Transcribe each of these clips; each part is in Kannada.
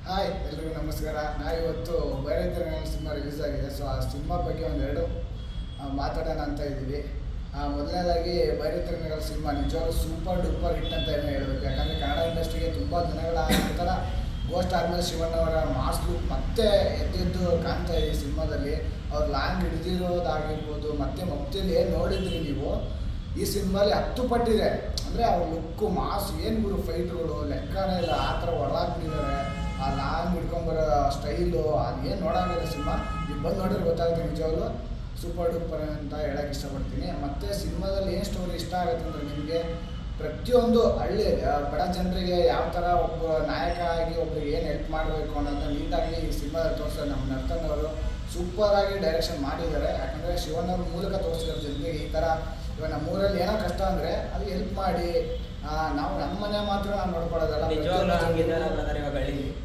ಹಾಯ್ ಎಲ್ರಿಗೂ ನಮಸ್ಕಾರ. ಇವತ್ತು ಬೈರೇಂದ್ರ ಸಿನಿಮಾ ರಿಲೀಸ್ ಆಗಿದೆ. ಸೊ ಆ ಸಿನಿಮಾ ಬಗ್ಗೆ ಒಂದೆರಡು ಮಾತಾಡೋಣ ಅಂತ ಇದ್ದೀವಿ. ಮೊದಲನೇದಾಗಿ ಬೈರೇಂದ್ರ ಸಿನಿಮಾ ನಿಜವಾಗ್ಲೂ ಸೂಪರ್ ಡೂಪರ್ ಹಿಟ್ ಅಂತ ಏನೋ ಹೇಳಬೇಕು. ಯಾಕಂದರೆ ಕನ್ನಡ ಇಂಡಸ್ಟ್ರಿಗೆ ತುಂಬ ದಿನಗಳ ನಂತರ ಗೋಸ್ಟ್ ಆದಮೇಲೆ ಶಿವಣ್ಣವರ ಮಾಸ್ ಲುಕ್ ಮತ್ತೆ ಎದ್ದೆದ್ದು ಕಾಣ್ತಾ ಇದೆ ಈ ಸಿನಿಮಾದಲ್ಲಿ. ಅವ್ರು ಲಾಂಗ್ ಹಿಡಿದಿರೋದಾಗಿರ್ಬೋದು, ಮತ್ತು ಮತ್ತಿಲ್ಲಿ ಏನು ನೋಡಿದ್ರಿ ನೀವು ಈ ಸಿನಿಮಾಲಿ 10 ಪಟ್ಟಿದೆ. ಅಂದರೆ ಅವ್ರ ಲುಕ್ಕು ಮಾಸ್ ಏನು ಗುರು, ಫೈಟ್ಗಳು ಲೆಕ್ಕನೇ ಇಲ್ಲ, ಆ ಥರ ಹೊರಹಾಕ್ಬಿಟ್ಟಿದ್ದಾರೆ. ಆ ಲಾಂಗ್ ಹಿಡ್ಕೊಂಬರೋ ಸ್ಟೈಲು ಅದೇನು ನೋಡೋಂಗಿಲ್ಲ ಸಿನಿಮಾ. ನೀವು ಬಂದು ನೋಡಿದ್ರೆ ಗೊತ್ತಾಗುತ್ತೆ ನಿಜವಾಗ್ಲೂ ಸೂಪರ್ ಡೂಪರ್ ಅಂತ ಹೇಳೋಕ್ಕೆ ಇಷ್ಟಪಡ್ತೀನಿ. ಮತ್ತು ಸಿನಿಮಾದಲ್ಲಿ ಏನು ಸ್ಟೋರಿ ಇಷ್ಟ ಆಗುತ್ತೆ ಅಂದರೆ ನಿಮಗೆ ಪ್ರತಿಯೊಂದು ಹಳ್ಳಿ ಬಡ ಜನರಿಗೆ ಯಾವ ಥರ ಒಬ್ಬ ನಾಯಕ ಆಗಿ ಒಬ್ರಿಗೆ ಏನು ಹೆಲ್ಪ್ ಮಾಡಬೇಕು ಅನ್ನೋದನ್ನ ನೀಟಾಗಿ ಈ ಸಿನಿಮಾದಲ್ಲಿ ತೋರಿಸ್ತಾರೆ. ನಮ್ಮ ನರ್ತನವರು ಸೂಪರಾಗಿ ಡೈರೆಕ್ಷನ್ ಮಾಡಿದ್ದಾರೆ. ಯಾಕಂದರೆ ಶಿವಣ್ಣವ್ರ ಮೂಲಕ ತೋರಿಸಿರೋ ಜನರಿಗೆ ಈ ಥರ ಇವಾಗ ನಮ್ಮೂರಲ್ಲಿ ಏನೋ ಕಷ್ಟ ಅಂದರೆ ಅದು ಹೆಲ್ಪ್ ಮಾಡಿ, ನಾವು ನಮ್ಮ ಮನೆ ಮಾತ್ರ ನಾವು ನೋಡ್ಕೊಳ್ಳೋದಲ್ಲ,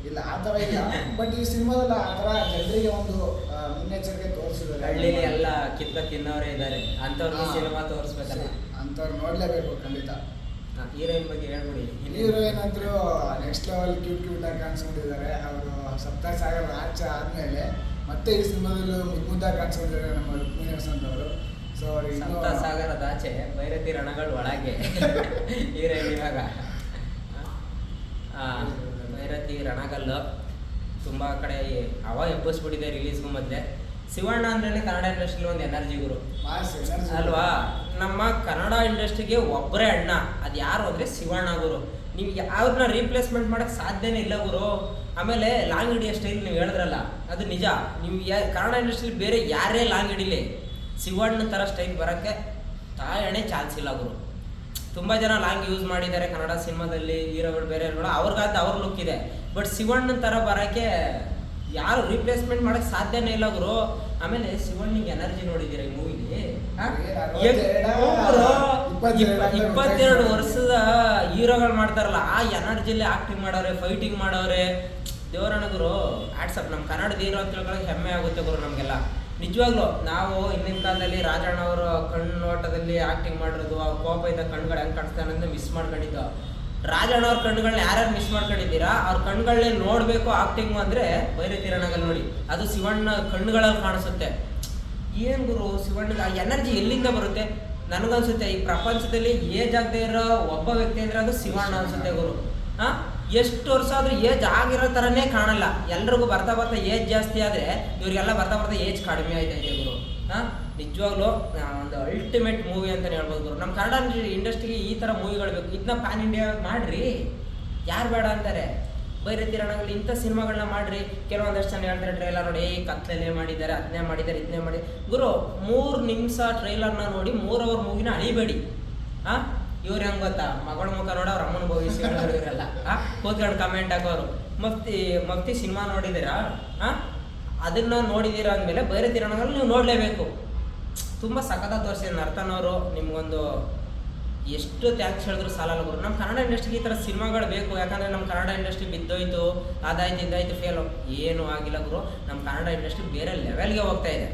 ಇಲ್ಲ ಆ ಥರ ಇಲ್ಲ. ಬಟ್ ಈ ಸಿನಿಮಾದಲ್ಲಿ ಆ ಥರ ಜನರಿಗೆ ಒಂದು ಮುನ್ನೆಚ್ಚರಿಕೆ ತೋರಿಸಿದ್ದಾರೆ. ಹಳ್ಳಿಲಿ ಎಲ್ಲ ಕಿತ್ತ ತಿನ್ನೋರೇ ಇದ್ದಾರೆ, ಅಂಥವ್ರಿಗೆ ಸಿನಿಮಾ ತೋರಿಸ್ಬೇಕಲ್ಲ, ಅಂಥವ್ರು ನೋಡಲೇಬೇಕು ಖಂಡಿತ. ಹೀರೋಯಿನ್ ಬಗ್ಗೆ ಹೇಳ್ಬಿಡಿ. ಹೀರೋಯಿನ್ ಅಂದರೂ ನೆಕ್ಸ್ಟ್ ಲೆವೆಲ್ ಕ್ಯೂಟಾಗಿ ಕಾಣಿಸ್ಕೊಂಡಿದ್ದಾರೆ. ಅವರು ಸಪ್ತಸಾಗರ ಆದಮೇಲೆ ಮತ್ತೆ ಈ ಸಿನಿಮಾದಲ್ಲೂ ಮುದ್ದಾಗಿ ಕಾಣಿಸ್ಕೊಂಡಿದ್ದಾರೆ ನಮ್ಮ ರುಕ್ಮಿಣಿ ವಸಂತ್ ಅವರು. ಸೊ ಅವ್ರಿಗೆ ಸಪ್ತಸಾಗರದ ಆಚೆ ಭೈರತಿ ರಣಗಳು ಒಳಗೆ ಹೀರೋಯಿನ್ ಇವಾಗ ಭೈರತಿ ರಣಗಲ್ಲು ತುಂಬ ಕಡೆ ಎಬ್ಬಿಸ್ಬಿಟ್ಟಿದೆ ರಿಲೀಸ್ಗೂ ಮೊದಲೇ. ಶಿವಣ್ಣ ಅಂದ್ರೆ ಕನ್ನಡ ಇಂಡಸ್ಟ್ರಿಲಿ ಒಂದು ಎನರ್ಜಿ ಗುರು ಅಲ್ವಾ. ನಮ್ಮ ಕನ್ನಡ ಇಂಡಸ್ಟ್ರಿಗೆ ಒಬ್ಬರೇ ಅಣ್ಣ, ಅದು ಯಾರು ಅಂದರೆ ಶಿವಣ್ಣ ಗುರು. ನೀವು ಯಾವ್ದನ್ನ ರೀಪ್ಲೇಸ್ಮೆಂಟ್ ಮಾಡೋಕ್ಕೆ ಸಾಧ್ಯನೇ ಇಲ್ಲ ಗುರು. ಆಮೇಲೆ ಲಾಂಗ್ ಹಿಡಿಯೋ ಸ್ಟೈಲ್ ನೀವು ಹೇಳಿದ್ರಲ್ಲ, ಅದು ನಿಜ. ನೀವು ಕನ್ನಡ ಇಂಡಸ್ಟ್ರಿಲಿ ಬೇರೆ ಯಾರೇ ಲಾಂಗ್ ಹಿಡಿಲಿ, ಶಿವಣ್ಣ ಥರ ಸ್ಟೈಲ್ ಬರೋಕ್ಕೆ ತಾಯಣೆ ಚಾನ್ಸ್ ಇಲ್ಲ ಗುರು. ತುಂಬ ಜನ ಲಾಂಗ್ ಯೂಸ್ ಮಾಡಿದ್ದಾರೆ ಕನ್ನಡ ಸಿನಿಮಾದಲ್ಲಿ, ಹೀರೋಗಳು ಬೇರೆ ಅವ್ರಿಗಾದ ಅವ್ರ ಲುಕ್ ಇದೆ. ಬಟ್ ಶಿವಣ್ಣನ ಥರ ಬರೋಕ್ಕೆ ಯಾರು ರೀಪ್ಲೇಸ್ಮೆಂಟ್ ಮಾಡೋಕ್ಕೆ ಸಾಧ್ಯನೇ ಇಲ್ಲ ಗುರು. ಆಮೇಲೆ ಶಿವಣ್ಣಿಗೆ ಎನರ್ಜಿ ನೋಡಿದ್ದೀರಾ ಈ ಮೂವಿಲಿ? 22 ವರ್ಷದ ಹೀರೋಗಳು ಮಾಡ್ತಾರಲ್ಲ, ಆ ಎನರ್ಜಿಲಿ ಆಕ್ಟಿಂಗ್ ಮಾಡೋರೆ, ಫೈಟಿಂಗ್ ಮಾಡೋರೆ. ದೇವರಣ್ಣ ಗುರು ಆಟ್ಸಪ್. ನಮ್ಮ ಕನ್ನಡದ ಹೀರೋ ಅಂತ ತಿಳ್ಕೊಳ್ಳೋಕೆ ಹೆಮ್ಮೆ ಆಗುತ್ತೆ ಗುರು ನಮಗೆಲ್ಲ ನಿಜವಾಗ್ಲೂ. ನಾವು ಹಿಂದಿನ ಕಾಲದಲ್ಲಿ ರಾಜಣ್ಣ ಅವರು ಕಣ್ಣೋಟದಲ್ಲಿ ಆಕ್ಟಿಂಗ್ ಮಾಡಿರೋದು, ಅವ್ರ ಕೋಪ ಇದ್ದ ಕಣ್ಗಳು ಹೆಂಗೆ ಕಾಣಿಸ್ತಾನೆ ಅಂತ ಮಿಸ್ ಮಾಡ್ಕೊಂಡಿದ್ದು. ರಾಜಣ್ಣ ಅವ್ರ ಕಣ್ಗಳನ್ನ ಯಾರ್ಯಾರು ಮಿಸ್ ಮಾಡ್ಕೊಂಡಿದ್ದೀರಾ, ಅವ್ರ ಕಣ್ಗಳನ್ನೇ ನೋಡಬೇಕು ಆಕ್ಟಿಂಗ್ ಅಂದರೆ ಭೈರತಿ ರಣಗಲ್ ನೋಡಿ. ಅದು ಶಿವಣ್ಣ ಕಣ್ಣುಗಳಲ್ಲಿ ಕಾಣಿಸುತ್ತೆ. ಏನು ಗುರು ಶಿವಣ್ಣಗೆ ಆ ಎನರ್ಜಿ ಎಲ್ಲಿಂದ ಬರುತ್ತೆ? ನನಗನ್ಸುತ್ತೆ ಈ ಪ್ರಪಂಚದಲ್ಲಿ ಏಜ್ ಆಗದೆ ಇರೋ ಒಬ್ಬ ವ್ಯಕ್ತಿ ಅಂದರೆ ಅದು ಶಿವಣ್ಣ ಅನ್ಸುತ್ತೆ ಗುರು. ಎಷ್ಟು ವರ್ಷ ಆದರೂ ಏಜ್ ಆಗಿರೋ ಥರನೇ ಕಾಣಲ್ಲ. ಎಲ್ರಿಗೂ ಬರ್ತಾ ಬರ್ತಾ ಏಜ್ ಜಾಸ್ತಿ ಆದರೆ ಇವರಿಗೆಲ್ಲ ಬರ್ತಾ ಬರ್ತಾ ಏಜ್ ಕಡಿಮೆ ಆಯ್ತಾ ಇದೆ ಗುರು. ನಿಜವಾಗ್ಲೂ ಒಂದು ಅಲ್ಟಿಮೇಟ್ ಮೂವಿ ಅಂತಲೇ ಹೇಳ್ಬೋದು ಗುರು. ನಮ್ಮ ಕನ್ನಡ ಇಂಡಸ್ಟ್ರಿಗೆ ಈ ಥರ ಮೂವಿಗಳು ಬೇಕು. ಇದನ್ನ ಪ್ಯಾನ್ ಇಂಡಿಯಾ ಮಾಡಿರಿ, ಯಾರು ಬೇಡ ಅಂತಾರೆ. ಭೈರತಿ ರಣಗಲ್ ಇಂಥ ಸಿನಿಮಾಗಳನ್ನ ಮಾಡಿರಿ. ಕೆಲವೊಂದಷ್ಟು ಜನ ಹೇಳ್ತಾರೆ ಟ್ರೈಲರ್ ನೋಡಿ ಕತ್ಲಲ್ಲೇ ಮಾಡಿದ್ದಾರೆ, ಅದನ್ನೇ ಮಾಡಿದ್ದಾರೆ, ಇದನ್ನೇ ಮಾಡಿ. ಗುರು 3 ನಿಮಿಷ ಟ್ರೈಲರ್ನ ನೋಡಿ 3 ಅವರ್ ಮೂವಿನ ಅಳಿಬೇಡಿ. ಇವ್ರು ಹೆಂಗೆ ಗೊತ್ತಾ, ಮಗಳ ಮುಖ ನೋಡಿ ಅವ್ರ ಅಮ್ಮನ ಭವಿಷ್ಯ ಇವರೆಲ್ಲ ಕೂತ್ಕೊಂಡು ಕಮೆಂಟ್ ಹಾಕೋರು. ಮಫ್ತಿ ಸಿನಿಮಾ ನೋಡಿದ್ದೀರಾ? ಅದನ್ನು ನೋಡಿದ್ದೀರಾ ಅಂದಮೇಲೆ ಭೈರತಿ ರಣಗಲ್ ನೀವು ನೋಡಲೇಬೇಕು. ತುಂಬ ಸಖತ್ತಾಗಿ ತೋರಿಸಿದ್ರು ನರ್ತನವರು. ನಿಮ್ಗೊಂದು ಎಷ್ಟು ಥ್ಯಾಂಕ್ಸ್ ಹೇಳಿದ್ರು ಸಾಲಲ್ಲ ಗುರು. ನಮ್ಮ ಕನ್ನಡ ಇಂಡಸ್ಟ್ರಿಗೆ ಈ ಥರ ಸಿನಿಮಾಗಳು ಬೇಕು. ಯಾಕಂದರೆ ನಮ್ಮ ಕನ್ನಡ ಇಂಡಸ್ಟ್ರಿ ಬಿದ್ದೋಯ್ತು, ಅದಾಯ್ತು ಇದಾಯ್ತು ಫೇಲು, ಏನೂ ಆಗಿಲ್ಲ ಗುರು. ನಮ್ಮ ಕನ್ನಡ ಇಂಡಸ್ಟ್ರಿ ಬೇರೆ ಲೆವೆಲ್ಗೆ ಹೋಗ್ತಾ ಇದೆ,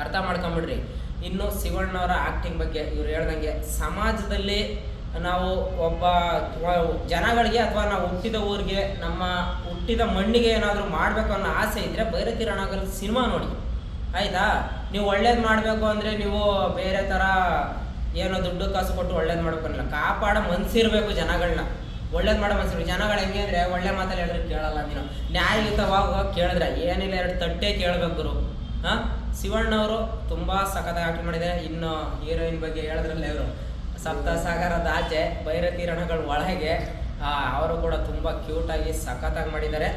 ಅರ್ಥ ಮಾಡ್ಕೊಂಬಿಡ್ರಿ. ಇನ್ನು ಶಿವಣ್ಣವರ ಆ್ಯಕ್ಟಿಂಗ್ ಬಗ್ಗೆ ಇವ್ರು ಹೇಳ್ದಂಗೆ ಸಮಾಜದಲ್ಲಿ ನಾವು ಒಬ್ಬ ಜನಗಳಿಗೆ ಅಥವಾ ನಾವು ಹುಟ್ಟಿದ ಊರಿಗೆ, ನಮ್ಮ ಹುಟ್ಟಿದ ಮಣ್ಣಿಗೆ ಏನಾದರೂ ಮಾಡಬೇಕು ಅನ್ನೋ ಆಸೆ ಇದ್ದರೆ ಭೈರತಿ ರಣಗಲ್ ಸಿನಿಮಾ ನೋಡಿ ಆಯಿತಾ. ನೀವು ಒಳ್ಳೇದು ಮಾಡಬೇಕು ಅಂದರೆ ನೀವು ಬೇರೆ ಥರ ಏನೋ ದುಡ್ಡು ಕಾಸು ಕೊಟ್ಟು ಒಳ್ಳೇದು ಮಾಡಬೇಕು ಅನ್ನಲ್ಲ, ಕಾಪಾಡೋ ಮನಸ್ಸಿರಬೇಕು ಜನಗಳನ್ನ. ಒಳ್ಳೇದು ಮಾಡೋ ಮನಸ್ಸಿರ್ಬೇಕು. ಜನಗಳು ಹೆಂಗೆ ಅಂದರೆ ಒಳ್ಳೆ ಮಾತಲ್ಲಿ ಹೇಳಿದ್ರೆ ಕೇಳಲ್ಲ. ನೀನು ನ್ಯಾಯಯುತವಾಗಿ ಕೇಳಿದ್ರೆ ಏನಿಲ್ಲ 2 ತಟ್ಟೆ ಕೇಳಬೇಕು ಗುರು. ಶಿವಣ್ಣವರು ತುಂಬ ಸಖತ್ತಾಗಿ ಆಕ್ಟಿಂಗ್ ಮಾಡಿದ್ದಾರೆ. ಇನ್ನು ಹೀರೋಯಿನ್ ಬಗ್ಗೆ ಹೇಳಿದ್ರಲ್ಲ ಇವರು ಸಪ್ತಸಾಗರದ ಆಚೆ ಭೈರತಿ ರಣಗಳ ಒಳಗೆ, ಅವರು ಕೂಡ ತುಂಬ ಕ್ಯೂಟಾಗಿ ಸಖತ್ತಾಗಿ ಮಾಡಿದ್ದಾರೆ.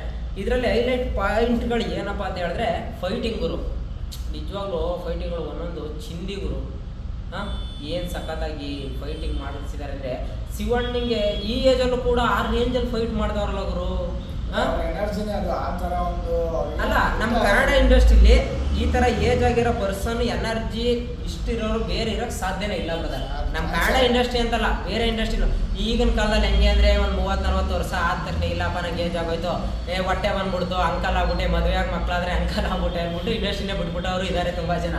ಇದರಲ್ಲಿ ಹೈಲೈಟ್ ಪಾಯಿಂಟ್ಗಳು ಏನಪ್ಪ ಅಂತ ಹೇಳಿದ್ರೆ ಫೈಟಿಂಗ್ ಗುರು. ನಿಜವಾಗ್ಲೂ ಫೈಟಿಂಗ್ಗಳು ಒಂದೊಂದು ಚಿಂದಿ ಗುರು. ಏನು ಸಖತ್ತಾಗಿ ಫೈಟಿಂಗ್ ಮಾಡಿಸಿದ್ದಾರೆ ಅಂದರೆ ಶಿವಣ್ಣಿಗೆ ಈ ಏಜಲ್ಲೂ ಕೂಡ ಆ ರೇಂಜಲ್ಲಿ ಫೈಟ್ ಮಾಡಿದವ್ರಲ್ಲ ಗುರು. ಅಲ್ಲ, ನಮ್ಮ ಕನ್ನಡ ಇಂಡಸ್ಟ್ರಿಲಿ ಈ ಥರ ಏಜ್ ಆಗಿರೋ ಪರ್ಸನ್ ಎನರ್ಜಿ ಇಷ್ಟಿರೋರು ಬೇರೆ ಇರೋಕ್ಕೆ ಸಾಧ್ಯನೇ ಇಲ್ಲ ಬ್ರದರ್. ನಮ್ಮ ಕನ್ನಡ ಇಂಡಸ್ಟ್ರಿ ಅಂತಲ್ಲ, ಬೇರೆ ಇಂಡಸ್ಟ್ರಿನೂ ಈಗಿನ ಕಾಲದಲ್ಲಿ ಹೆಂಗೆ ಅಂದರೆ ಒಂದು 30-40 ವರ್ಷ ಆದ ತಕ್ಷಣ ಇಲ್ಲಪ್ಪ ನಂಗೆ ಏಜ್ ಆಗೋಯ್ತು, ಹೊಟ್ಟೆ ಬಂದ್ಬಿಡ್ತು, ಅಂಕಲ್ ಆಗ್ಬಿಟ್ಟೆ, ಮದುವೆಯಾಗಿ ಮಕ್ಕಳಾದರೆ ಅಂಕಲ್ ಆಗ್ಬಿಟ್ಟೆ ಅಂದ್ಬಿಟ್ಟು ಇಂಡಸ್ಟ್ರಿನೇ ಬಿಟ್ಬಿಟ್ಟವರು ಇದ್ದಾರೆ ತುಂಬ ಜನ.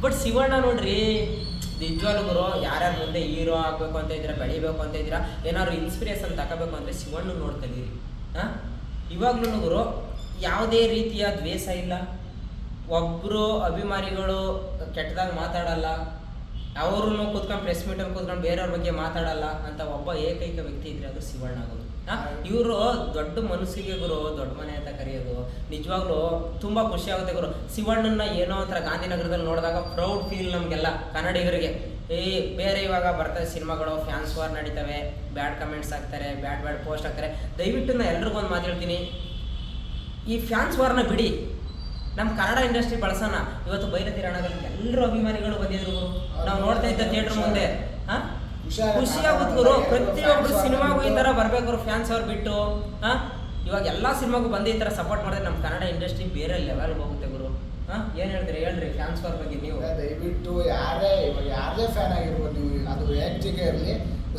ಬಟ್ ಶಿವಣ್ಣ ನೋಡ್ರಿ ನಿಜವಾಗ್ಲೂ ಗುರು, ಯಾರ್ಯಾರು ಮುಂದೆ ಹೀರೋ ಆಗಬೇಕು ಅಂತ ಇದ್ದೀರಾ, ಬೆಳಿಬೇಕು ಅಂತ ಇದ್ದೀರಾ, ಏನಾದ್ರು ಇನ್ಸ್ಪಿರೇಷನ್ ತಗೋಬೇಕು ಅಂದರೆ ಶಿವಣ್ಣ ನೋಡ್ತಾ ಇದ್ದೀರಿ. ಇವಾಗ್ಲೂ ಗುರು ಯಾವುದೇ ರೀತಿಯ ದ್ವೇಷ ಇಲ್ಲ, ಒಬ್ಬರು ಅಭಿಮಾನಿಗಳು ಕೆಟ್ಟದಾಗಿ ಮಾತಾಡಲ್ಲ, ಅವ್ರೂ ಕೂತ್ಕೊಂಡು ಪ್ರೆಸ್ ಮೀಟಲ್ಲಿ ಕೂತ್ಕೊಂಡು ಬೇರೆಯವ್ರ ಬಗ್ಗೆ ಮಾತಾಡಲ್ಲ ಅಂತ ಒಬ್ಬ ಏಕೈಕ ವ್ಯಕ್ತಿ ಇದ್ರೆ ಅದು ಶಿವಣ್ಣ ಗುರು. ಇವರು ದೊಡ್ಡ ಮನಸ್ಸಿಗೆ ಗುರು ದೊಡ್ಡ ಮನೆ ಅಂತ ಕರೆಯೋದು ನಿಜವಾಗ್ಲೂ ತುಂಬಾ ಖುಷಿ ಆಗುತ್ತೆ ಗುರು. ಶಿವಣ್ಣನ ಏನೋ ಒಂಥರ ಗಾಂಧಿನಗರದಲ್ಲಿ ನೋಡಿದಾಗ ಪ್ರೌಡ್ ಫೀಲ್ ನಮಗೆಲ್ಲ ಕನ್ನಡಿಗರಿಗೆ. ಬೇರೆ ಇವಾಗ ಬರ್ತದೆ ಸಿನಿಮಾಗಳು, ಫ್ಯಾನ್ಸ್ ವಾರ್ ನಡೀತವೆ, ಬ್ಯಾಡ್ ಕಮೆಂಟ್ಸ್ ಹಾಕ್ತಾರೆ, ಬ್ಯಾಡ್ ಪೋಸ್ಟ್ ಹಾಕ್ತಾರೆ. ದಯವಿಟ್ಟು ನಾನು ಎಲ್ರಿಗೂ ಒಂದು ಮಾತು ಹೇಳ್ತೀನಿ, ಈ ಫ್ಯಾನ್ಸ್ ವಾರ್ನ ಬಿಡಿ, ನಮ್ಮ ಕನ್ನಡ ಇಂಡಸ್ಟ್ರಿ ಬಳಸೋಣ. ಇವತ್ತು ಬೈರತಿ ರಣಗಳಲ್ಲಿ ಎಲ್ಲರೂ ಅಭಿಮಾನಿಗಳು ಬಂದಿದ್ರು ಗುರು, ನಾವು ನೋಡ್ತಾ ಇದ್ದ ಥಿಯೇಟರ್ ಮುಂದೆ. ಖುಷಿ ಆಗುತ್ತೆ ಗುರು, ಪ್ರತಿಯೊಬ್ಬರು ಸಿನಿಮಾಗೂ ಈ ಥರ ಬರ್ಬೇಕು ಫ್ಯಾನ್ಸ್ ಅವ್ರು ಬಿಟ್ಟು. ಇವಾಗ ಎಲ್ಲ ಸಿನಿಮಾಗೂ ಬಂದು ಈ ಥರ ಸಪೋರ್ಟ್ ಮಾಡಿದ್ರೆ ನಮ್ಮ ಕನ್ನಡ ಇಂಡಸ್ಟ್ರಿ ಬೇರೆ ಲೆವೆಲ್ಗೆ ಹೋಗುತ್ತೆ ಗುರು. ಏನು ಹೇಳ್ತೀರಿ ಹೇಳ್ರಿ ಫ್ಯಾನ್ಸ್ ಅವ್ರ ಬಗ್ಗೆ ನೀವು? ದಯವಿಟ್ಟು ಯಾರೇ ಫ್ಯಾನ್ ಆಗಿರ್ಬೋದು ನೀವು, ಅದು ವ್ಯಕ್ತಿಗೆ ಇರಲಿ,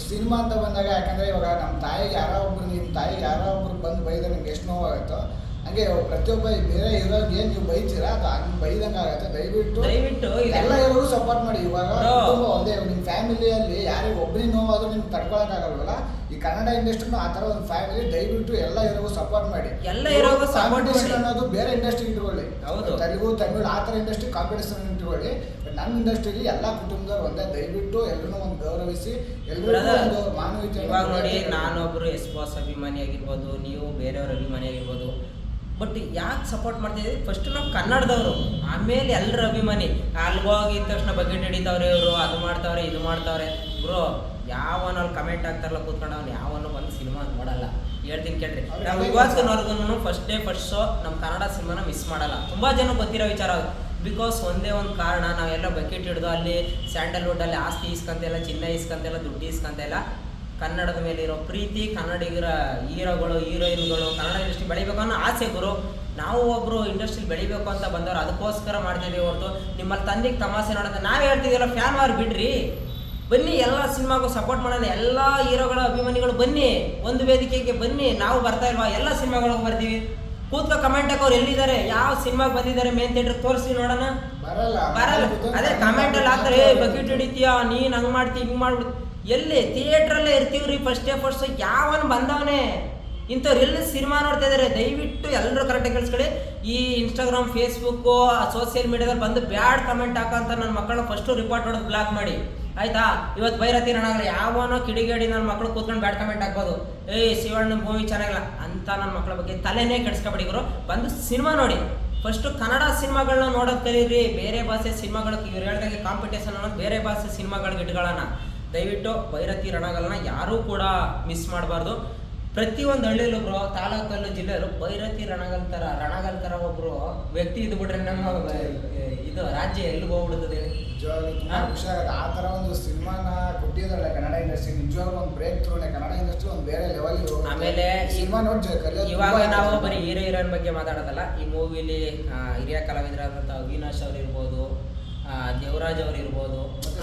ಸಿನಿಮಾ ಅಂತ ಬಂದಾಗ, ಯಾಕಂದರೆ ಇವಾಗ ನಮ್ಮ ತಾಯಿಗೆ ಯಾರೋ ಒಬ್ರು, ನಿಮ್ಮ ತಾಯಿಗೆ ಯಾರೋ ಒಬ್ರು ಬಂದು ಬೈದ್ರೆ ನಿಮ್ಗೆ ಎಷ್ಟು ನೋವಾಗುತ್ತೋ, ಹಂಗೆ ಪ್ರತಿಯೊಬ್ಬ ಬೇರೆ ಇರೋರಿಗೆ ಏನು ನೀವು ಬೈತೀರಾ ಅದು ಹಂಗೆ ಬೈದಂಗೆ ಆಗುತ್ತೆ. ದಯವಿಟ್ಟು ಎಲ್ಲ ಇರೋರು ಸಪೋರ್ಟ್ ಮಾಡಿ. ಇವಾಗ ತುಂಬ ಒಂದೇ ನಿಮ್ಮ ಫ್ಯಾಮಿಲಿಯಲ್ಲಿ ಯಾರಿಗೆ ಒಬ್ಬರಿಗೆ ನೋವಾದರೂ ನಿಮ್ಗೆ ತಡ್ಕೊಳಕ್ಕಾಗಲ್ವಲ್ಲ, ಈ ಕನ್ನಡ ಇಂಡಸ್ಟ್ರಿನೂ ಆ ಥರ ಒಂದು ಫ್ಯಾಮಿಲಿ. ದಯವಿಟ್ಟು ಎಲ್ಲ ಇರೋರು ಸಪೋರ್ಟ್ ಮಾಡಿ. ಎಲ್ಲ ಇರೋರು ಕಾಂಪಿಟೇಷನ್ ಅನ್ನೋದು ಬೇರೆ ಇಂಡಸ್ಟ್ರಿ ಇಟ್ಕೊಳ್ಳಿ, ಹೌದು, ತೆಲುಗು ತಮಿಳು ಆ ಥರ ಇಂಡಸ್ಟ್ರಿ ಕಾಂಪಿಟೇಷನ್ ಇಟ್ಕೊಳ್ಳಿ. ನಮ್ಮ ಇಂಡಸ್ಟ್ರಿಲಿ ಎಲ್ಲ ಕುಟುಂಬದವ್ರು ಒಂದೇ. ದಯವಿಟ್ಟು ಎಲ್ಲರೂ ಒಂದು ಗೌರವಿಸಿ, ಎಲ್ಲರೂ ಒಂದು ಮಾನವೀಯತೆ. ಇವಾಗ ನೋಡಿ, ನಾನೊಬ್ರು ಎಸ್ ಬಾಸ್ ಅಭಿಮಾನಿ ಆಗಿರ್ಬೋದು, ನೀವು ಬೇರೆಯವ್ರ ಅಭಿಮಾನಿ ಆಗಿರ್ಬೋದು, ಬಟ್ ಯಾಕೆ ಸಪೋರ್ಟ್ ಮಾಡ್ತಿದ್ದೀವಿ? ಫಸ್ಟ್ ನಾವು ಕನ್ನಡದವರು, ಆಮೇಲೆ ಎಲ್ಲರ ಅಭಿಮಾನಿ. ಅಲ್ಗೋಗಿದ ತಕ್ಷಣ ಬಕೆಟ್ ಹಿಡಿತಾವ್ರೆ ಇವರು, ಅದು ಮಾಡ್ತಾವ್ರೆ ಇದು ಮಾಡ್ತಾವ್ರೆ. ಬ್ರೋ, ಯಾವನಲ್ಲಿ ಕಮೆಂಟ್ ಆಗ್ತಾರಲ್ಲ ಕೂತ್ಕೊಂಡು ಅವ್ನು ಯಾವನು ಬಂದು ಸಿನಿಮಾ ನೋಡಲ್ಲ. ಹೇಳ್ತೀನಿ ಕೇಳ್ರಿ, ನಾವು ವಿವಾಸನವ್ರಿಗೂ ಫಸ್ಟ್ ಡೇ ಫಸ್ಟ್ ಶೋ ನಮ್ಮ ಕನ್ನಡ ಸಿನಿಮಾನ ಮಿಸ್ ಮಾಡಲ್ಲ. ತುಂಬ ಜನ ಗೊತ್ತಿರೋ ವಿಚಾರ ಅದು. ಬಿಕಾಸ್ ಒಂದೇ ಒಂದು ಕಾರಣ, ನಾವೆಲ್ಲ ಬಕೆಟ್ ಹಿಡಿದು ಅಲ್ಲಿ ಸ್ಯಾಂಡಲ್ವುಡ್ಡಲ್ಲಿ ಆಸ್ತಿ ಇಸ್ಕೊಂತೆಲ್ಲ, ಚಿನ್ನ ಇಸ್ಕೊಂತೆಲ್ಲ, ದುಡ್ಡು ಇಸ್ಕೊಂತೆಲ್ಲ. ಕನ್ನಡದ ಮೇಲೆ ಇರೋ ಪ್ರೀತಿ, ಕನ್ನಡಿಗರ ಹೀರೋಗಳು ಹೀರೋಯಿನ್ಗಳು ಕನ್ನಡ ಇಂಡಸ್ಟ್ರಿ ಬೆಳಿಬೇಕು ಅನ್ನೋ ಆಸೆ ಗುರು. ನಾವು ಒಬ್ಬರು ಇಂಡಸ್ಟ್ರಿ ಬೆಳಿಬೇಕು ಅಂತ ಬಂದವರು, ಅದಕ್ಕೋಸ್ಕರ ಮಾಡ್ತಿದ್ದೀವಿ ಹೊರತು ನಿಮ್ಮಲ್ಲಿ ತಂದೆಗೆ ತಮಾಷೆ ನೋಡೋದು. ನಾವು ಹೇಳ್ತಿದ್ದೀವಲ್ಲ, ಫ್ಯಾನ್ ವಾರ್ ಬಿಡ್ರಿ, ಬನ್ನಿ ಎಲ್ಲ ಸಿನಿಮಾಗೂ ಸಪೋರ್ಟ್ ಮಾಡೋಣ. ಎಲ್ಲ ಹೀರೋಗಳ ಅಭಿಮಾನಿಗಳು ಬನ್ನಿ, ಒಂದು ವೇದಿಕೆಗೆ ಬನ್ನಿ. ನಾವು ಬರ್ತಾ ಇಲ್ವಾ? ಎಲ್ಲ ಸಿನಿಮಾಗಳಿಗೆ ಬರ್ತೀವಿ. ಕೂತ್ಕೊ ಕಮೆಂಟ್ ಹಾಕೋರು ಎಲ್ಲಿದ್ದಾರೆ, ಯಾವ ಸಿನಿಮಾಗೆ ಬಂದಿದ್ದಾರೆ, ಮೇನ್ ಥಿಯೇಟರ್ ತೋರಿಸಿ ನೋಡೋಣ. ಬರಲ್ಲ. ಅದೇ ಕಮೆಂಟಲ್ಲಿ ಹಾಕ್ತಾರೆ, ಬಕೆಟ್ ಹಿಡಿತೀಯಾ ನೀನು, ಹಂಗೆ ಮಾಡ್ತೀವಿ ಹಿಂಗೆ ಮಾಡ್ಬಿಡ್ತು. ಎಲ್ಲಿ ಥಿಯೇಟ್ರಲ್ಲೇ ಇರ್ತೀವ್ರಿ ಫಸ್ಟ್ ಡೇ ಫಸ್ಟ್. ಯಾವನು ಬಂದವನೇ ಇಂಥವ್ರು ಎಲ್ಲಿ ಸಿನಿಮಾ ನೋಡ್ತಾ ಇದ್ದಾರೆ? ದಯವಿಟ್ಟು ಎಲ್ಲರೂ ಕರೆಕ್ಟಾಗಿ ಕೇಳಿಸ್ಕೊಳ್ಳಿ. ಈ ಇನ್ಸ್ಟಾಗ್ರಾಮ್, ಫೇಸ್ಬುಕ್ಕು, ಸೋಷಿಯಲ್ ಮೀಡಿಯಾದಲ್ಲಿ ಬಂದು ಬ್ಯಾಡ್ ಕಮೆಂಟ್ ಹಾಕೋಂಥ ನನ್ನ ಮಕ್ಕಳನ್ನ ಫಸ್ಟು ರಿಪೋರ್ಟ್ ಮಾಡೋದು ಬ್ಲಾಕ್ ಮಾಡಿ, ಆಯ್ತಾ? ಇವತ್ತು ಬೈರತಿ ರಣಗಳು ಯಾವನೋ ಕಿಡಿಗೇಡಿ ನನ್ನ ಮಕ್ಕಳು ಕೂತ್ಕೊಂಡು ಬ್ಯಾಡ್ ಕಮೆಂಟ್ ಹಾಕ್ಬೋದು, ಶಿವಣ್ಣ ಮೂವಿ ಚೆನ್ನಾಗಿಲ್ಲ ಅಂತ ನನ್ನ ಮಕ್ಕಳ ಬಗ್ಗೆ ತಲೆನೇ ಕೆಡಿಸ್ಕೊಬಿಡಿಗರು. ಬಂದು ಸಿನಿಮಾ ನೋಡಿ. ಫಸ್ಟು ಕನ್ನಡ ಸಿನಿಮಾಗಳನ್ನ ನೋಡೋದು ಕಲೀರಿ. ಬೇರೆ ಭಾಷೆ ಸಿನಿಮಾಗಳಿಗೆ ಇವ್ರು ಹೇಳ್ದಂಗೆ ಕಾಂಪಿಟೇಷನ್ ಅನ್ನೋದು ಬೇರೆ ಭಾಷೆ ಸಿನಿಮಾಗಳಿಗೆ ಇಟ್ಕೊಳ್ಳೋಣ. ದಯವಿಟ್ಟು ಬೈರತಿ ರಣಗಳನ್ನ ಯಾರೂ ಕೂಡ ಮಿಸ್ ಮಾಡಬಾರ್ದು. ಪ್ರತಿಯೊಂದು ಹಳ್ಳಿಯಲ್ಲೂ ಬ್ರೋ, ತಾಲೂಕಲ್ಲೂ ಜಿಲ್ಲೆಯಲ್ಲೂ ಬೈರತಿ ರಣಗಲ್ ಥರ ಒಬ್ಬರು ವ್ಯಕ್ತಿ ಇದ್ಬಿಟ್ರೆ ನಮ್ಮ ಇದು ರಾಜ್ಯ ಎಲ್ಲಿಗೆ ಹೋಗ್ಬಿಡುತ್ತದೆ ಹೇಳಿ. ಹುಷಾರಾಗಿ ಆ ಥರ ಒಂದು ಸಿನಿಮಾನ ಕೊಟ್ಟಿದ್ದಾಳೆ ಕನ್ನಡ ಇಂಡಸ್ಟ್ರಿ. ನಿಜವಾಗ್ಲೂ ಒಂದು ಬ್ರೇಕ್ ಥ್ರೂನೇ ಕನ್ನಡ ಇಂಡಸ್ಟ್ರಿ ಒಂದು ಬೇರೆ ಲೆವೆಲ್. ಆಮೇಲೆ ಸಿನಿಮಾ ನೋಡಿ ಇವಾಗ ನಾವು ಬರೀ ಹೀರೋಯಿನ್ ಬಗ್ಗೆ ಮಾತಾಡೋದಲ್ಲ, ಈ ಮೂವಿಲಿ ಹಿರಿಯ ಕಲಾವಿದರಾದಂಥ ಅವಿನಾಶ್ ಅವ್ರು ಇರ್ಬೋದು, ದೇವರಾಜ್ ಅವ್ರು ಇರ್ಬೋದು,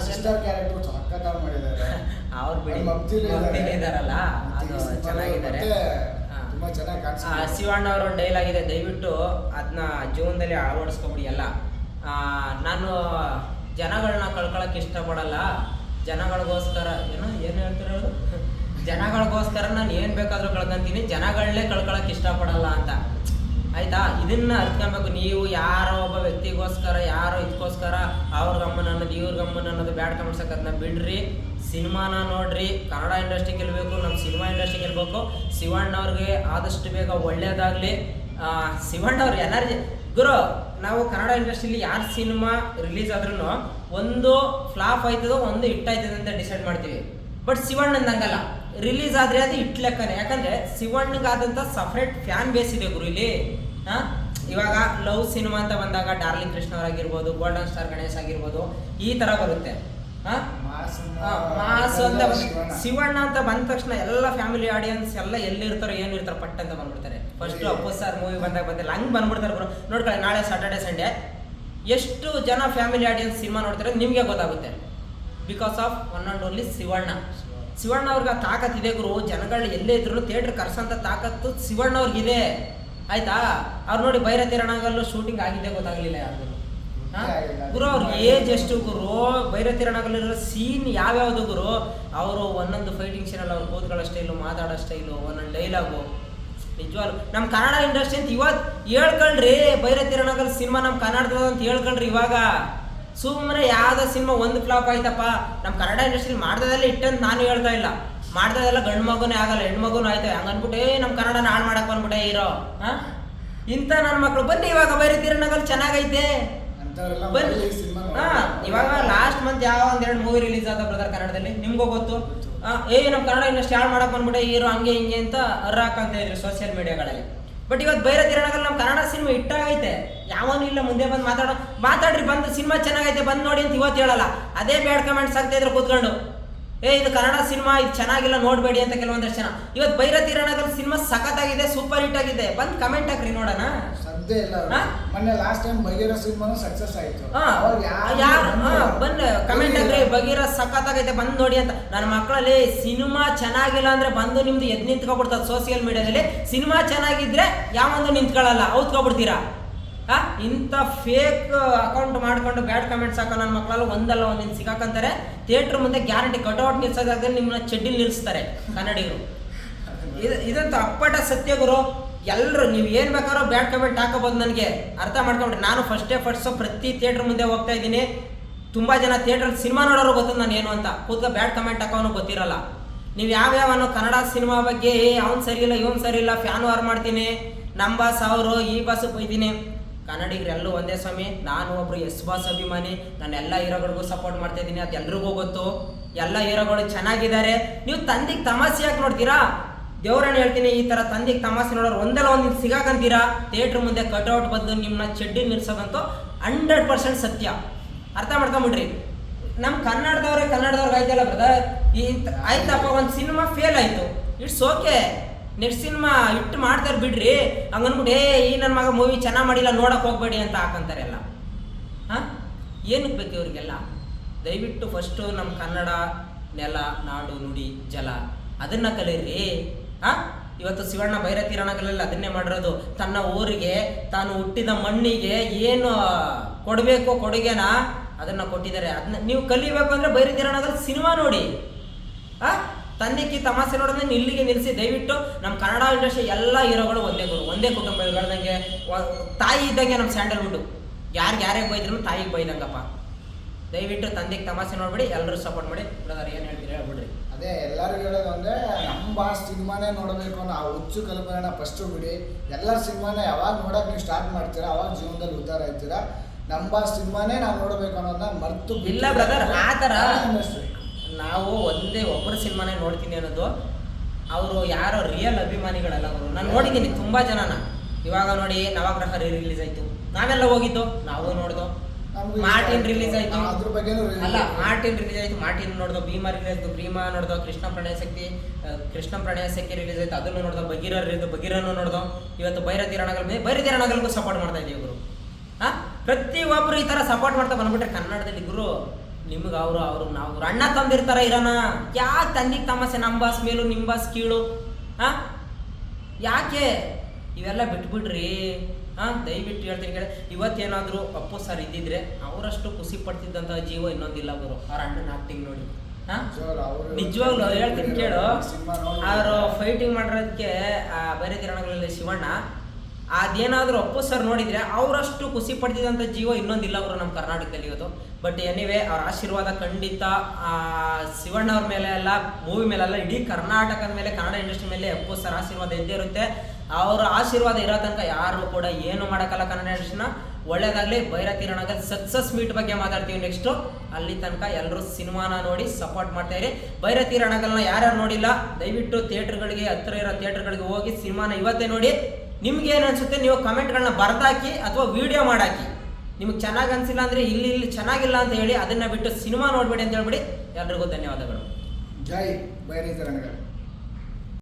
ಸಿಸ್ಟರ್ ಕ್ಯಾರೆಕ್ಟರ್ ಸಖತ್ತಾಗಿ ಮಾಡಿದ್ದಾರೆ. ಅವ್ರು ಬಿಡಿ ಇದಾರಲ್ಲ, ಅದು ಚೆನ್ನಾಗಿದ್ದಾರೆ, ತುಂಬಾ ಚೆನ್ನಾಗಿ ಕಾಣಿಸ್ತಾರೆ. ಶಿವಣ್ಣ ಅವ್ರ ಒಂದು ಡೈಲಾಗ್ ಇದೆ, ದಯವಿಟ್ಟು ಅದನ್ನ ಜೀವನದಲ್ಲಿ ಅಳವಡಿಸ್ಕೊಬಿಡಿ. ಎಲ್ಲ ನಾನು ಜನಗಳನ್ನ ಕಳ್ಕೊಳಕ್ಕೆ ಇಷ್ಟಪಡಲ್ಲ, ಜನಗಳಿಗೋಸ್ಕರ ಏನು ಹೇಳ್ತಿರೋದು, ಜನಗಳಿಗೋಸ್ಕರ ನಾನು ಏನು ಬೇಕಾದರೂ ಕಳ್ಕೊಂತೀನಿ, ಜನಗಳನ್ನೇ ಕಳ್ಕೊಳಕ್ಕೆ ಇಷ್ಟಪಡಲ್ಲ ಅಂತ. ಆಯ್ತಾ? ಇದನ್ನ ಅರ್ತ್ಕೊಬೇಕು. ನೀವು ಯಾರೋ ಒಬ್ಬ ವ್ಯಕ್ತಿಗೋಸ್ಕರ, ಯಾರೋ ಇದಕ್ಕೋಸ್ಕರ ಅವ್ರ ಗಮನ ಅನ್ನೋದು ಇವ್ರ ಗಮನ ಅನ್ನೋದು ಬ್ಯಾಡ್ ಕಮೆಂಟ್ಸಕ್ಕೆ ಅದನ್ನ ಬಿಡ್ರಿ. ಸಿನಿಮಾನ ನೋಡ್ರಿ. ಕನ್ನಡ ಇಂಡಸ್ಟ್ರಿ ಗೆಲ್ಲಬೇಕು, ನಮ್ಮ ಸಿನಿಮಾ ಇಂಡಸ್ಟ್ರಿ ಗೆಲ್ಲಬೇಕು. ಶಿವಣ್ಣ ಅವ್ರಿಗೆ ಆದಷ್ಟು ಬೇಗ ಒಳ್ಳೇದಾಗಲಿ. ಶಿವಣ್ಣ ಅವ್ರ ಎನರ್ಜಿ ಗುರು. ನಾವು ಕನ್ನಡ ಇಂಡಸ್ಟ್ರಿಲಿ ಯಾರು ಸಿನಿಮಾ ರಿಲೀಸ್ ಆದ್ರೂ ಒಂದು ಫ್ಲಾಪ್ ಆಯ್ತದೋ ಒಂದು ಹಿಟ್ ಆಯ್ತದೆ ಅಂತ ಡಿಸೈಡ್ ಮಾಡ್ತೀವಿ. ಬಟ್ ಶಿವಣ್ಣಂದಂಗಲ್ಲ, ರಿಲೀಸ್ ಆದರೆ ಅದು ಹಿಟ್ ಲೆಕ್ಕನೇ. ಯಾಕಂದರೆ ಶಿವಣ್ಣಗಾದಂಥ ಸಪ್ರೇಟ್ ಫ್ಯಾನ್ ಬೇಸ್ ಇದೆ ಗುರು ಇಲ್ಲಿ. ಇವಾಗ ಲವ್ ಸಿನಿಮಾ ಅಂತ ಬಂದಾಗ ಡಾರ್ಲಿಂಗ್ ಕೃಷ್ಣ ಅವರಾಗಿರ್ಬೋದು, ಗೋಲ್ಡನ್ ಸ್ಟಾರ್ ಗಣೇಶ್ ಆಗಿರ್ಬೋದು, ಈ ಥರ ಬರುತ್ತೆ. ಮಾಸ್ ಅಂತ ಶಿವಣ್ಣ ಅಂತ ಬಂದ ತಕ್ಷಣ ಎಲ್ಲ ಫ್ಯಾಮಿಲಿ ಆಡಿಯನ್ಸ್ ಎಲ್ಲ ಎಲ್ಲಿರ್ತಾರೋ ಏನಿರ್ತಾರೋ ಪಟ್ ಅಂತ ಬಂದ್ಬಿಡ್ತಾರೆ. ಫಸ್ಟ್ ಅಪ್ಪು ಸರ್ ಮೂವಿ ಬಂದಾಗ ಬಂದಿಲ್ಲ, ಹಂಗೆ ಬಂದ್ಬಿಡ್ತಾರೆ ಗುರು. ನೋಡ್ಕೊಳ್ಳಿ, ನಾಳೆ ಸ್ಯಾಟರ್ಡೆ ಸಂಡೇ ಎಷ್ಟು ಜನ ಫ್ಯಾಮಿಲಿ ಆಡಿಯನ್ಸ್ ಸಿನಿಮಾ ನೋಡ್ತಾರೆ ನಿಮಗೆ ಗೊತ್ತಾಗುತ್ತೆ. Because of one and only Shivanna. Shivanna ಅವ್ರಿಗೆ ಆ ತಾಕತ್ತಿದೆ ಗುರು. ಜನಗಳು ಎಲ್ಲೇ ಇದ್ರು ಥಿಯೇಟ್ರ್ ಕರ್ಸೋಂಥ ತಾಕತ್ತು ಶಿವಣ್ಣ ಅವ್ರಿಗಿದೆ. ಆಯ್ತಾ? ಅವ್ರು ನೋಡಿ ಬೈರತಿ ರಣಗಲ್ಲೂ ಶೂಟಿಂಗ್ ಆಗಿದೆ ಗೊತ್ತಾಗಲಿಲ್ಲ ಯಾರು ಗುರು. ಅವ್ರ ಏಜ್ ಎಷ್ಟು ಗುರು? ಬೈರತಿ ರಣಗಲ್ಲಿರೋ ಸೀನ್ ಯಾವ್ಯಾವುದು ಗುರು? ಅವರು ಒಂದೊಂದು ಫೈಟಿಂಗ್ ಸೀನಲ್ಲಿ ಅವ್ರು ಕೂತ್ಕೊಳ್ಳೋ ಸ್ಟೈಲು, ಮಾತಾಡೋ ಸ್ಟೈಲು, ಒಂದೊಂದು ಡೈಲಾಗು ನಿಜವಾಗ್ಲು ನಮ್ಮ ಕನ್ನಡ ಇಂಡಸ್ಟ್ರಿ ಅಂತ ಇವತ್ತು ಹೇಳ್ಕೊಳ್ರಿ, ಬೈರತಿರಣಗಲ್ ಸಿನಿಮಾ ನಮ್ಮ ಕನ್ನಡದ ಅಂತ ಹೇಳ್ಕೊಳ್ರಿ. ಇವಾಗ ಸುಮ್ಮನೆ ಯಾವುದೋ ಸಿನಿಮಾ ಒಂದು ಫ್ಲಾಪ್ ಆಯ್ತಪ್ಪ, ನಮ್ಮ ಕನ್ನಡ ಇಂಡಸ್ಟ್ರಿ ಮಾಡ್ದದೆಲ್ಲ ಇಟ್ಟಂತ ನಾನು ಹೇಳ್ತಾ ಇಲ್ಲ, ಮಾಡ್ದದೆಲ್ಲ ಗಂಡು ಮಗುನೇ ಆಗಲ್ಲ, ಹೆಣ್ಣು ಮಗುನೂ ಆಯ್ತು. ಹಂಗೆ ಅಂದ್ಬಿಟ್ಟು ನಮ್ಮ ಕನ್ನಡನ ಹಾಳು ಮಾಡಕ್ಕೆ ಬಂದ್ಬಿಟ್ಟೆ ಹೀರೋ. ಹಾಂ, ಇಂಥ ನನ್ನ ಮಕ್ಕಳು ಬನ್ನಿ ಇವಾಗ ಬೈರತಿರಣಗಲ್ ಚೆನ್ನಾಗೈತೆ ಬನ್ನಿ. ಹಾಂ, ಇವಾಗ ಲಾಸ್ಟ್ ಮಂತ್ ಯಾವ ಒಂದೆರಡು ಮೂವಿ ರಿಲೀಸ್ ಆದ ಬ್ರದರ್ ಕನ್ನಡದಲ್ಲಿ, ನಿಮ್ಗೂ ಗೊತ್ತು. ನಮ್ಮ ಕನ್ನಡ ಇಂಡಸ್ಟ್ರಿ ಹಾಳು ಮಾಡಕ್ಕೆ ಬಂದ್ಬಿಟ್ಟೆ ಹೀರೋ ಹಂಗೆ ಹಿಂಗೆ ಅಂತ ಹರ್ರಾಕಂತ ಇದ್ರು ಸೋಷಿಯಲ್ ಮೀಡಿಯಾಗಳಲ್ಲಿ. ಬಟ್ ಇವತ್ತು ಬೈರತಿರಣಗಲ್ ನಮ್ಮ ಕನ್ನಡ ಸಿನಿಮಾ ಇಟ್ಟಾಗೈತೆ, ಯಾವನೂ ಇಲ್ಲ ಮುಂದೆ ಬಂದು ಮಾತಾಡ್ರಿ, ಬಂದು ಸಿನಿಮಾ ಚೆನ್ನಾಗೈತೆ ಬಂದು ನೋಡಿ ಅಂತ ಇವತ್ತು ಹೇಳಲ್ಲ. ಅದೇ ಬ್ಯಾಡ್ ಕಮೆಂಟ್ಸ್ ಆಗ್ತಾ ಇದ್ರು ಕೂತ್ಕೊಂಡು, ಇದು ಕನ್ನಡ ಸಿನಿಮಾ ಇದು ಚೆನ್ನಾಗಿಲ್ಲ ನೋಡಬೇಡಿ ಅಂತ ಕೆಲವೊಂದಷ್ಟು ಜನ. ಇವತ್ತು ಬೈರತಿರಣಗಲ್ ಸಿನಿಮಾ ಸಖತ್ತಾಗಿದೆ, ಸೂಪರ್ ಹಿಟ್ ಆಗಿದೆ, ಬಂದು ಕಮೆಂಟ್ ಹಾಕ್ರಿ ನೋಡೋಣ. ಸದ್ಯ ಇಲ್ಲ, ಮೊನ್ನೆ ಲಾಸ್ಟ್ ಟೈಮ್ ಬಗೀರ ಸಿನಿಮಾನು ಸಕ್ಸಸ್ ಆಯ್ತು. ಬಂದು ಕಮೆಂಟ್ ಹಾಕ್ರಿ, ಬಗೀರ ಸಖತ್ತಾಗೈತೆ ಬಂದು ನೋಡಿ ಅಂತ. ನನ್ನ ಮಕ್ಕಳಲ್ಲಿ ಸಿನಿಮಾ ಚೆನ್ನಾಗಿಲ್ಲ ಅಂದ್ರೆ ಬಂದು ನಿಮ್ದು ಎದ್ದು ನಿಂತ್ಕೊಬಿಡ್ತದೆ ಸೋಷಿಯಲ್ ಮೀಡಿಯಾದಲ್ಲಿ. ಸಿನಿಮಾ ಚೆನ್ನಾಗಿದ್ರೆ ಯಾವೊಂದು ನಿಂತ್ಕೊಳ್ಳಲ್ಲ, ಔತ್ಕೊಬಿಡ್ತೀರಾ. ಇಂಥ ಫೇಕ್ ಅಕೌಂಟ್ ಮಾಡ್ಕೊಂಡು ಬ್ಯಾಡ್ ಕಮೆಂಟ್ಸ್ ಹಾಕೋ ನನ್ನ ಮಕ್ಕಳಲ್ಲ ಒಂದಲ್ಲ ಒಂದಿನ ಸಿಕ್ಕಾಕಂತಾರೆ. ಥಿಯೇಟ್ರ್ ಮುಂದೆ ಗ್ಯಾರಂಟಿ ಕಟ್ಔಟ್ ನಿಲ್ಸೋದಾದ್ರೆ ನಿಮ್ಮನ್ನ ಚಡ್ಡಿಲ್ ನಿಲ್ಲಿಸ್ತಾರೆ ಕನ್ನಡಿಗರು. ಇದಂತೂ ಅಪ್ಪಟ ಸತ್ಯ ಗುರು. ಎಲ್ಲರೂ ನೀವು ಏನು ಬೇಕಾದ್ರೂ ಬ್ಯಾಡ್ ಕಮೆಂಟ್ ಹಾಕೋಬೋದು, ನನಗೆ ಅರ್ಥ ಮಾಡ್ಕೊಂಡ್ರೆ. ನಾನು ಫಸ್ಟ್ ಪ್ರತಿ ಥಿಯೇಟ್ರ್ ಮುಂದೆ ಹೋಗ್ತಾ ಇದ್ದೀನಿ. ತುಂಬ ಜನ ಥಿಯೇಟ್ರಲ್ಲಿ ಸಿನಿಮಾ ನೋಡೋರು ಗೊತ್ತು ನಾನು ಏನು ಅಂತ, ಕೂತ್ಕೊ ಬ್ಯಾಡ್ ಕಮೆಂಟ್ ಹಾಕೋನು ಗೊತ್ತಿರಲ್ಲ. ನೀವು ಯಾವ್ಯಾವನು ಕನ್ನಡ ಸಿನಿಮಾ ಬಗ್ಗೆ ಅವ್ನು ಸರಿ ಇಲ್ಲ ಇವನು ಸರಿ ಇಲ್ಲ ಫ್ಯಾನ್ ವಾರ್ ಮಾಡ್ತೀನಿ, ನಮ್ಮ ಬಾಸ್ ಅವರು ಈ ಬಾಸು ಬೈತೀನಿ. ಕನ್ನಡಿಗರೆಲ್ಲೂ ಒಂದೇ ಸ್ವಾಮಿ. ನಾನು ಒಬ್ರು ಎಸ್ ಬಾಸ್ ಅಭಿಮಾನಿ, ನಾನು ಎಲ್ಲ ಹೀರೋಗಳಿಗೂ ಸಪೋರ್ಟ್ ಮಾಡ್ತಾ ಇದ್ದೀನಿ, ಅದು ಎಲ್ರಿಗೂ ಗೊತ್ತು. ಎಲ್ಲ ಹೀರೋಗಳು ಚೆನ್ನಾಗಿದ್ದಾರೆ. ನೀವು ತಂದಿಗೆ ತಮಾಷೆ ಯಾಕೆ ನೋಡ್ತೀರಾ? ದೇವ್ರನ್ನ ಹೇಳ್ತೀನಿ, ಈ ಥರ ತಂದಿಗೆ ತಮಾಷೆ ನೋಡೋರು ಒಂದಲ್ಲ ಒಂದು ಸಿಗಾಕಂತೀರಾ. ಥಿಯೇಟ್ರ್ ಮುಂದೆ ಕಟ್ಔಟ್ ಬಂದು ನಿಮ್ಮನ್ನ ಚಡ್ಡಿ ನಿಲ್ಸೋದಂತೂ 100% ಸತ್ಯ. ಅರ್ಥ ಮಾಡ್ಕೊಂಬಿಡ್ರಿ. ನಮ್ಮ ಕನ್ನಡದವ್ರಿಗೆ ಆಯ್ತಲ್ಲ ಬ್ರದರ್, ಆಯ್ತಪ್ಪ ಒಂದು ಸಿನಿಮಾ ಫೇಲ್ ಆಯಿತು, ಇಟ್ಸ್ ಓಕೆ, ನೆಕ್ಸ್ಟ್ ಸಿನಿಮಾ ಇಟ್ಟು ಮಾಡ್ತಾರೆ ಬಿಡ್ರಿ. ಹಂಗನ್ಬಿಟ್ಟು ಈ ನನ್ನ ಮಗ ಮೂವಿ ಚೆನ್ನಾಗಿ ಮಾಡಿಲ್ಲ ನೋಡೋಕೆ ಹೋಗ್ಬೇಡಿ ಅಂತ ಹಾಕಂತಾರೆ ಎಲ್ಲ. ಹಾಂ, ಏನಕ್ಕೆ ಬೇಕು ಇವ್ರಿಗೆಲ್ಲ? ದಯವಿಟ್ಟು ಫಸ್ಟು ನಮ್ಮ ಕನ್ನಡ ನೆಲ, ನಾಡು, ನುಡಿ, ಜಲ ಅದನ್ನು ಕಲೀರಿ. ಹಾಂ, ಇವತ್ತು ಶಿವಣ್ಣ ಬೈರತಿರಣಗಲಲ್ಲಿ ಅದನ್ನೇ ಮಾಡಿರೋದು. ತನ್ನ ಊರಿಗೆ, ತಾನು ಹುಟ್ಟಿದ ಮಣ್ಣಿಗೆ ಏನು ಕೊಡಬೇಕು ಕೊಡುಗೆನ ಅದನ್ನು ಕೊಟ್ಟಿದ್ದಾರೆ. ಅದನ್ನ ನೀವು ಕಲಿಬೇಕು ಅಂದರೆ ಬೈರತಿರಣಗಲ್ ಸಿನಿಮಾ ನೋಡಿ. ತಂದೆಕ್ಕಿ ತಮಾಷೆ ನೋಡೋದನ್ನ ಇಲ್ಲಿಗೆ ನಿಲ್ಲಿಸಿ. ದಯವಿಟ್ಟು ನಮ್ಮ ಕನ್ನಡ ಇಂಡಸ್ಟ್ರಿ ಎಲ್ಲ ಹೀರೋಗಳು ಒಂದೇ ಗುರು, ಒಂದೇ ಕುಟುಂಬ ಹೇಳ್ದಂಗೆ. ತಾಯಿ ಇದ್ದಂಗೆ ನಮ್ಮ ಸ್ಯಾಂಡಲ್ವುಡ್ಡು. ಯಾರಿಗೆ ಬೈದ್ರು ತಾಯಿಗೆ ಬೈದಂಗಪ್ಪ. ದಯವಿಟ್ಟು ತಂದೆಗೆ ತಮಾಷೆ ನೋಡ್ಬಿಡಿ, ಎಲ್ಲರೂ ಸಪೋರ್ಟ್ ಮಾಡಿ. ಬ್ರದರ್ ಏನು ಹೇಳ್ತೀರಿ ಹೇಳ್ಬಿಡ್ರಿ. ಅದೇ ಎಲ್ಲರಿಗೂ ಹೇಳೋದು ಅಂದರೆ ನಮ್ಮ ಬಾಸ್ ಸಿನಿಮಾನೇ ನೋಡಬೇಕು ಅನ್ನೋ ಆ ಹುಚ್ಚು ಕಲ್ಪನೆನ ಫಸ್ಟು ಬಿಡಿ. ಎಲ್ಲ ಸಿನಿಮಾನೇ ಯಾವಾಗ ನೋಡೋಕೆ ನೀವು ಸ್ಟಾರ್ಟ್ ಮಾಡ್ತೀರಾ ಅವಾಗ ಜೀವನದಲ್ಲಿ ಉದ್ಧಾರ ಆಯ್ತೀರಾ. ನಮ್ಮ ಬಾಸ್ ಸಿನಿಮಾನೇ ನಾವು ನೋಡಬೇಕು ಅನ್ನೋದನ್ನ ಮರ್ತು ಇಲ್ಲ ಬ್ರದರ್. ಆ ಥರ ನಾವು ಒಬ್ಬರು ಸಿನಿಮಾನೇ ನೋಡ್ತೀನಿ ಅನ್ನೋದು, ಅವರು ಯಾರೋ ರಿಯಲ್ ಅಭಿಮಾನಿಗಳಲ್ಲ ಅವರು. ನಾನು ನೋಡಿದ್ದೀನಿ ತುಂಬ ಜನನ. ಇವಾಗ ನೋಡಿ ನವಗ್ರಹ ರಿಲೀಸ್ ಆಯಿತು, ನಾವೆಲ್ಲ ಹೋಗಿದ್ದು, ನಾವು ನೋಡ್ದೋ. ಮಾರ್ಟಿನ್ ರಿಲೀಸ್ ಆಯಿತು, ಮಾರ್ಟಿನ್ ರಿಲೀಸ್ ಆಯಿತು, ಮಾರ್ಟಿನ್ ನೋಡ್ದೋ. ಭೀಮಾ ರಿಲೀಸ್ ಆಯಿತು, ಭೀಮಾ ನೋಡ್ದೋ. ಕೃಷ್ಣ ಪ್ರಣಯ ಶಕ್ತಿ ರಿಲೀಸ್ ಆಯಿತು, ಅದನ್ನು ನೋಡ್ದೋ. ಬಗೀರನ್ನು ನೋಡ್ದೋ. ಇವತ್ತು ಬೈರತಿರಣಗಲ್ಗೂ ಸಪೋರ್ಟ್ ಮಾಡ್ತಾ ಇದ್ದೀವಿ ಗುರು. ಹಾಂ, ಪ್ರತಿಯೊಬ್ಬರು ಈ ಥರ ಸಪೋರ್ಟ್ ಮಾಡ್ತಾ ಬಂದ್ಬಿಟ್ರೆ ಕನ್ನಡದಲ್ಲಿ ಗುರು ನಿಮ್ಗೆ ಅವರು ನಾವು ಅಣ್ಣ ತಂದಿರ್ತಾರೆ ಇರೋಣ. ಯಾಕೆ ತಂದಿಗೆ ತಮಾಷೆ? ನಮ್ಮ ಬಾಸ್ ಮೇಲೂ ನಿಮ್ಮ ಬಾಸ್ ಕೀಳು. ಹಾಂ, ಯಾಕೆ ಇವೆಲ್ಲ ಬಿಟ್ಬಿಡ್ರಿ. ಹಾಂ, ದಯವಿಟ್ಟು ಹೇಳ್ತೀನಿ ಕೇಳಿ. ಇವತ್ತೇನಾದರೂ ಅಪ್ಪು ಸರ್ ಇದ್ದಿದ್ರೆ ಅವರಷ್ಟು ಖುಷಿ ಪಡ್ತಿದ್ದಂಥ ಜೀವ ಇನ್ನೊಂದಿಲ್ಲ ಗುರು. ಅವ್ರ ಅಣ್ಣನ ಆಕ್ಟಿಂಗ್ ನೋಡಿ. ಹಾಂ, ನಿಜವಾಗ್ಲೂ ಹೇಳ್ತೀನಿ ಕೇಳು. ಅವರು ಫೈಟಿಂಗ್ ಮಾಡಿರೋದಕ್ಕೆ ಬೈರತಿರಣಗಲಲ್ಲಿ ಶಿವಣ್ಣ ಅದೇನಾದರೂ ಅಪ್ಪು ಸರ್ ನೋಡಿದರೆ ಅವರಷ್ಟು ಖುಷಿ ಪಡ್ತಿದ್ದಂಥ ಜೀವ ಇನ್ನೊಂದಿಲ್ಲ ಅವರು ನಮ್ಮ ಕರ್ನಾಟಕದಲ್ಲಿ ಇವತ್ತು. ಬಟ್ ಎನಿವೇ ಅವ್ರ ಆಶೀರ್ವಾದ ಖಂಡಿತ ಶಿವಣ್ಣ ಅವ್ರ ಮೇಲೆ ಅಲ್ಲ, ಮೂವಿ ಮೇಲೆಲ್ಲ, ಇಡೀ ಕರ್ನಾಟಕದ ಮೇಲೆ, ಕನ್ನಡ ಇಂಡಸ್ಟ್ರಿ ಮೇಲೆ ಅಪ್ಪು ಸರ್ ಆಶೀರ್ವಾದ ಇದ್ದೇ ಇರುತ್ತೆ. ಅವರ ಆಶೀರ್ವಾದ ಇರೋ ತನಕ ಯಾರು ಕೂಡ ಏನು ಮಾಡೋಕ್ಕಲ್ಲ ಕನ್ನಡ ಇಂಡಸ್ಟ್ರಿನ. ಒಳ್ಳೇದಾಗಲಿ. ಬೈರತಿರಣಗಲ್ ಸಕ್ಸಸ್ ಮೀಟ್ ಬಗ್ಗೆ ಮಾತಾಡ್ತೀವಿ ನೆಕ್ಸ್ಟು. ಅಲ್ಲಿ ತನಕ ಎಲ್ಲರೂ ಸಿನಿಮಾನ ನೋಡಿ ಸಪೋರ್ಟ್ ಮಾಡ್ತಾಯಿರಿ. ಬೈರತಿರಣಗಲ್ನ ಯಾರ್ಯಾರು ನೋಡಿಲ್ಲ ದಯವಿಟ್ಟು ಥಿಯೇಟ್ರ್ಗಳಿಗೆ, ಹತ್ತಿರ ಇರೋ ಥಿಯೇಟ್ರ್ಗಳಿಗೆ ಹೋಗಿ ಸಿನಿಮಾನ ಇವತ್ತೇ ನೋಡಿ. ನಿಮ್ಗೆ ಏನು ಅನಿಸುತ್ತೆ ನೀವು ಕಮೆಂಟ್ಗಳನ್ನ ಬರ್ದಾಕಿ ಅಥವಾ ವಿಡಿಯೋ ಮಾಡಾಕಿ. ನಿಮಗೆ ಚೆನ್ನಾಗಿ ಅನಿಸಿಲ್ಲ ಅಂದರೆ ಇಲ್ಲಿ ಚೆನ್ನಾಗಿಲ್ಲ ಅಂತ ಹೇಳಿ, ಅದನ್ನು ಬಿಟ್ಟು ಸಿನಿಮಾ ನೋಡಬೇಡಿ ಅಂತ ಹೇಳ್ಬಿಡಿ. ಎಲ್ರಿಗೂ ಧನ್ಯವಾದಗಳು. ಜೈ ಬೈರತಿರಣಗಲ್.